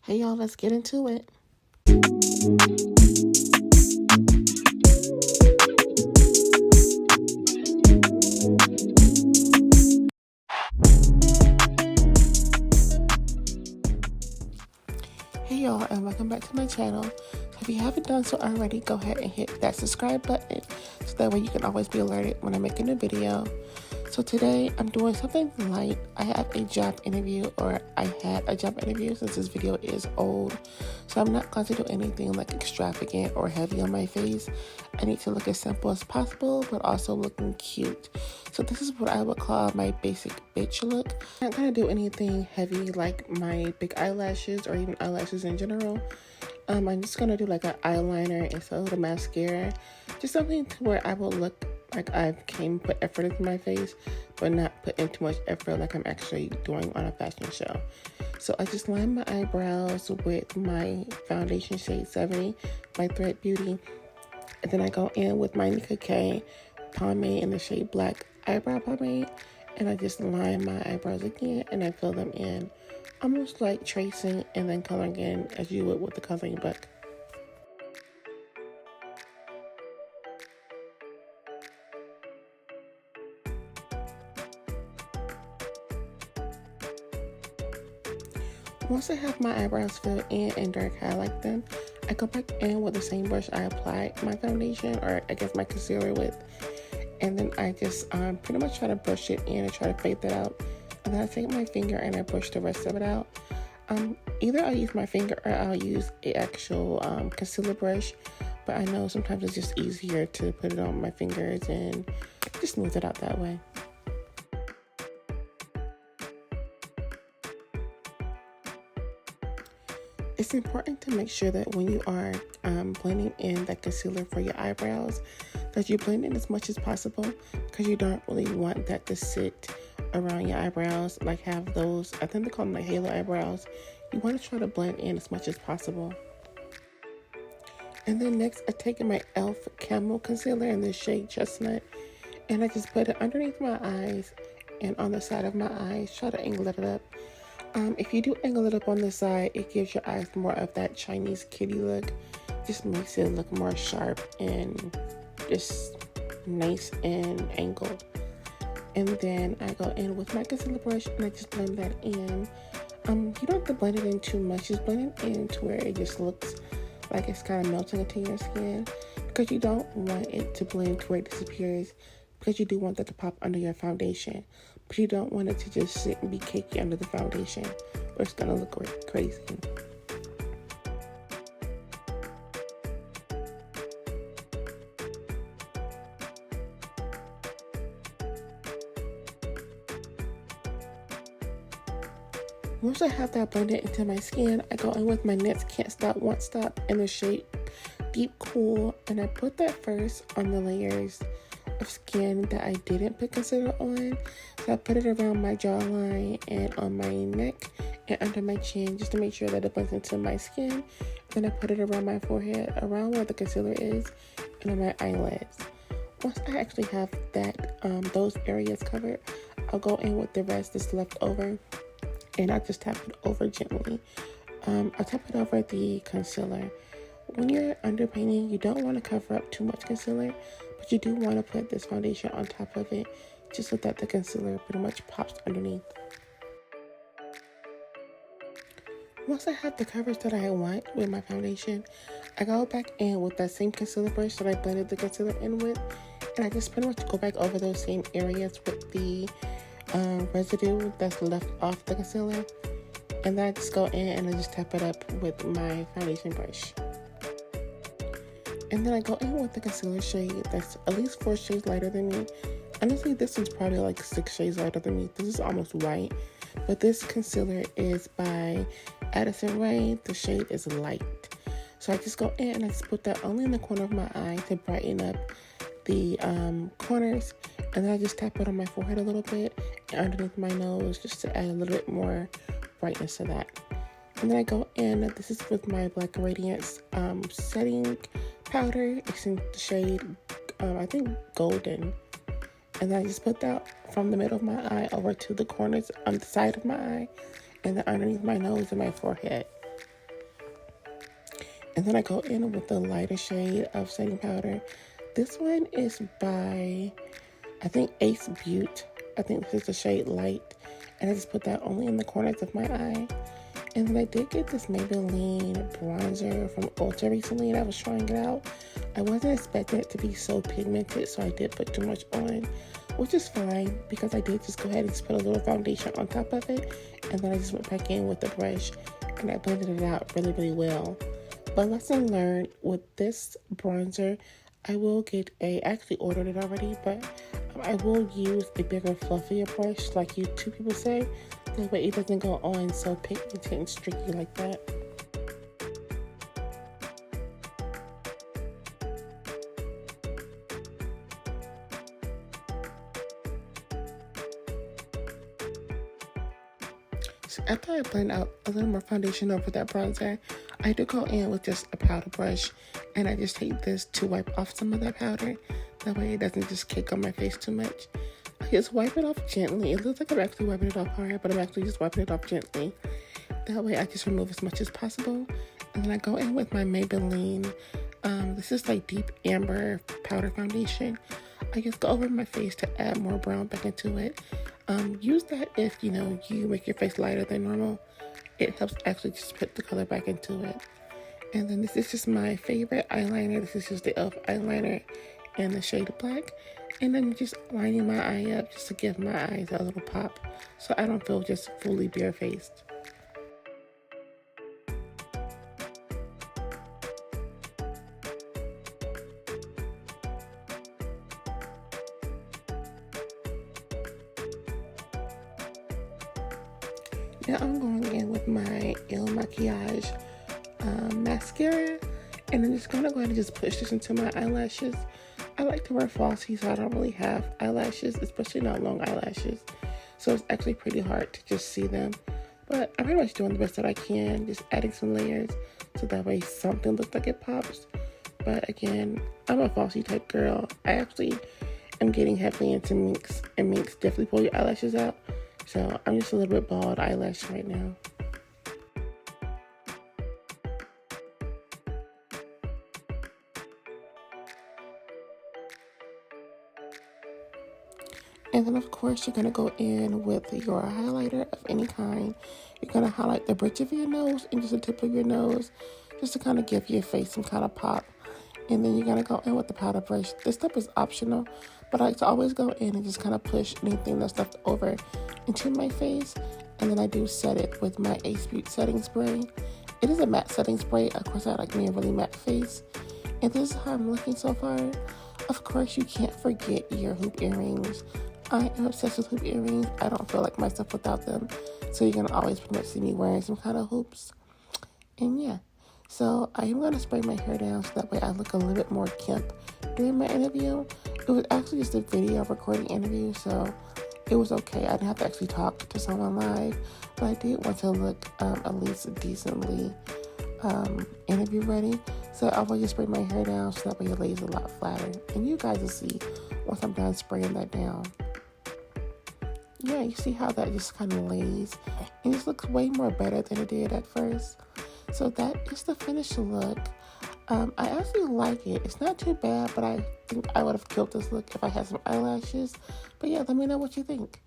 Hey y'all, let's get into it. Hey y'all, and welcome back to my channel. So if you haven't done so already, go ahead and hit that subscribe button so that way you can always be alerted when I make a new video. So today I'm doing something light. I have a job interview, or I had a job interview since this video is old. So I'm not going to do anything like extravagant or heavy on my face. I need to look as simple as possible, but also looking cute. So this is what I would call my basic bitch look. I'm not going to do anything heavy like my big eyelashes or even eyelashes in general. I'm just going to do like an eyeliner instead of the mascara. Just something to where I will look like I've put effort into my face, but not put in too much effort like I'm actually doing on a fashion show. So I just line my eyebrows with my foundation shade 70 by Thread Beauty. And then I go in with my Nicka pomade in the shade Black eyebrow pomade. And I just line my eyebrows again and I fill them in. Almost like tracing and then coloring in as you would with the coloring book. Once I have my eyebrows filled in and dark highlight them, I go back in with the same brush I applied my foundation, or I guess my concealer with. And then I just pretty much try to brush it in and try to fade that out. And then I take my finger and I brush the rest of it out. Either I'll use my finger or I'll use an actual concealer brush. But I know sometimes it's just easier to put it on my fingers and just smooth it out that way. It's important to make sure that when you are blending in that concealer for your eyebrows, that you blend in as much as possible, because you don't really want that to sit around your eyebrows, like have those, I think they call them like halo eyebrows. You want to try to blend in as much as possible. And then next, I take my e.l.f. Camo concealer in the shade Chestnut, and I just put it underneath my eyes and on the side of my eyes, try to angle it up. If you do angle it up on the side, it gives your eyes more of that Chinese kitty look. Just makes it look more sharp and just nice and angled. And then I go in with my concealer brush and I just blend that in. You don't have to blend it in too much. Just blend it in to where it just looks like it's kind of melting into your skin, because you don't want it to blend to where it disappears, because you do want that to pop under your foundation. But you don't want it to just sit and be cakey under the foundation, or it's going to look crazy. Once I have that blended into my skin, I go in with my NYX Can't Stop, Won't Stop in the shade Deep Cool, and I put that first on the layers of skin that I didn't put concealer on. So I put it around my jawline and on my neck and under my chin, just to make sure that it blends into my skin. Then I put it around my forehead, around where the concealer is, and on my eyelids. Once I actually have that those areas covered, I'll go in with the rest that's left over, and I'll just tap it over gently. I'll tap it over the concealer. When you're underpainting, you don't want to cover up too much concealer, but you do want to put this foundation on top of it, just so that the concealer pretty much pops underneath. Once I have the coverage that I want with my foundation, I go back in with that same concealer brush that I blended the concealer in with, and I just pretty much go back over those same areas with the residue that's left off the concealer. And then I just go in and I just tap it up with my foundation brush. And then I go in with the concealer shade that's at least 4 shades lighter than me. Honestly, this one's probably like 6 shades lighter than me. This is almost white. But this concealer is by Addison Rae. The shade is light. So I just go in and I just put that only in the corner of my eye to brighten up the corners. And then I just tap it on my forehead a little bit and underneath my nose, just to add a little bit more brightness to that. And then I go in, this is with my Black Radiance setting powder. It's in the shade, I think, Golden. And then I just put that from the middle of my eye over to the corners on the side of my eye, and then underneath my nose and my forehead. And then I go in with the lighter shade of setting powder. This one is by, I think, Beaute. I think this is the shade Light. And I just put that only in the corners of my eye. And then I did get this Maybelline bronzer from Ulta recently, and I was trying it out. I wasn't expecting it to be so pigmented, so I did put too much on, which is fine because I did just go ahead and just put a little foundation on top of it. And then I just went back in with the brush and I blended it out really, really well. But lesson learned with this bronzer, I actually ordered it already, but I will use a bigger, fluffier brush like two people say. That way it doesn't go on so pigmented and streaky like that. So after I blend out a little more foundation over that bronzer, I do go in with just a powder brush, and I just take this to wipe off some of that powder. That way it doesn't just cake on my face too much. I just wipe it off gently. It looks like I'm actually wiping it off hard, but I'm actually just wiping it off gently. That way I just remove as much as possible. And then I go in with my Maybelline. This is like Deep Amber Powder Foundation. I just go over my face to add more brown back into it. Use that if, you make your face lighter than normal. It helps actually just put the color back into it. And then this is just my favorite eyeliner. This is just the e.l.f. eyeliner in the shade of Black. And I'm just lining my eye up just to give my eyes a little pop so I don't feel just fully bare-faced. Now I'm going in with my Il Makiage mascara, and I'm just going to go ahead and just push this into my eyelashes. I like to wear falsies, so I don't really have eyelashes, especially not long eyelashes. So it's actually pretty hard to just see them. But I'm pretty much doing the best that I can, just adding some layers so that way something looks like it pops. But again, I'm a falsie type girl. I actually am getting heavily into minks, and minks definitely pull your eyelashes out. So I'm just a little bit bald eyelash right now. And then of course you're going to go in with your highlighter of any kind. You're going to highlight the bridge of your nose and just the tip of your nose just to kind of give your face some kind of pop. And then you're going to go in with the powder brush. This step is optional, but I like to always go in and just kind of push anything that's left over into my face. And then I do set it with my Beaute setting spray. It is a matte setting spray. Of course, I like me a really matte face. And this is how I'm looking so far. Of course, you can't forget your hoop earrings. I am obsessed with hoop earrings. I don't feel like myself without them. So you're going to always pretty much see me wearing some kind of hoops. And yeah. So I am going to spray my hair down so that way I look a little bit more kemp during my interview. It was actually just a video recording interview, so it was okay. I didn't have to actually talk to someone live, but I did want to look at least decently interview ready. So I will just spray my hair down so that way it lays a lot flatter. And you guys will see once I'm done spraying that down. Yeah, you see how that just kind of lays. It just looks way more better than it did at first. So that is the finished look. I actually like it. It's not too bad, but I think I would have killed this look if I had some eyelashes. But yeah, let me know what you think.